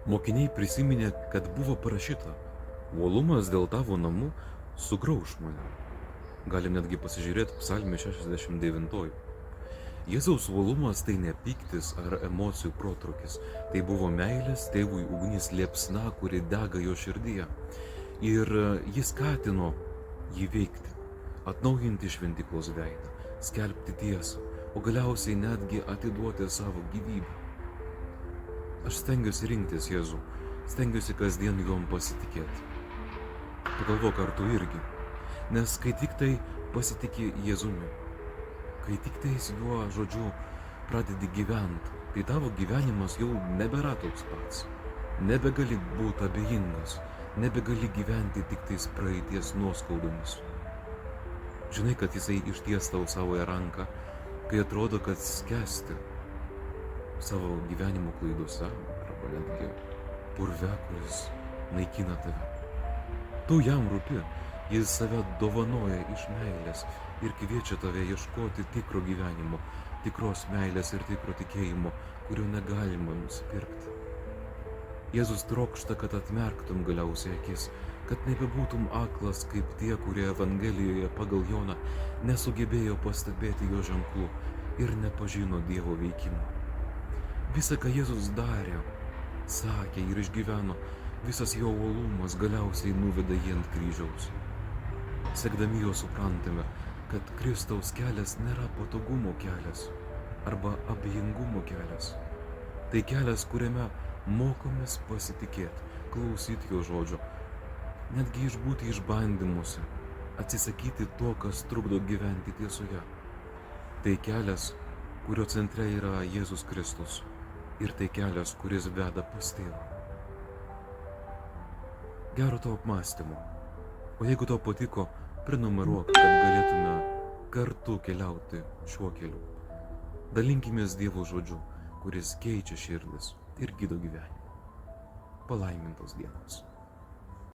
Mokiniai prisiminė, kad buvo parašyta, uolumas dėl tavo namų sugrauš mane. Galim netgi pasižiūrėti psalmį 69. Jėzaus uolumas tai ne pyktis ar emocijų protrukis, tai buvo meilės tėvui ugnis liepsna, kuri dega jo širdyje. Ir jis skatino jį veikti, atnaujinti šventyklos veidą, skelbti tiesą, o galiausiai netgi atiduoti savo gyvybę. Aš stengiuosi rinktis Jėzų, stengiuosi kasdien juom pasitikėti. Pagalvok, ar tu irgi, nes kai tik tai pasitikė Jėzumi, kai tik tais juo žodžiu pradedi gyventi, tai tavo gyvenimas jau nebėra toks pats. Nebegali būti abejingas, nebegali gyventi tik tais praeities nuoskaudomis. Žinai, kad jisai išties tau savoje ranką, kai atrodo, kad skęsti savo gyvenimo klaidose arba netgi purve, kuris naikina tave. Tu jam rūpi, jis save dovanoja iš meilės ir kviečia tave ieškoti tikro gyvenimo, tikros meilės ir tikro tikėjimo, kurio negalima nusipirkti. Jėzus trokšta, kad atmerktum galiausiai akis, kad nebebūtum aklas kaip tie, kurie Evangelijoje pagal Joną nesugebėjo pastebėti jo ženklų ir nepažino Dievo veikimo. Visa, ką Jėzus darė, sakė ir išgyveno, visas jo uolumas galiausiai nuveda jį ant kryžiaus. Sekdami jo suprantame, kad Kristaus kelias nėra patogumo kelias arba abejingumo kelias. Tai kelias, kuriame mokomės pasitikėti, klausyti jo žodžio, netgi išbūti išbandymuose, atsisakyti to, kas trukdo gyventi tiesoje. Tai kelias, kurio centre yra Jėzus Kristus. Ir tai kelias, kuris veda pas tėvą. Gero tau apmąstymo. O jeigu tau patiko, prenumeruok, kad galėtume kartu keliauti šiuo keliu. Dalinkimės Dievo žodžiu, kuris keičia širdis ir gydo gyvenimą. Palaimintos dienos.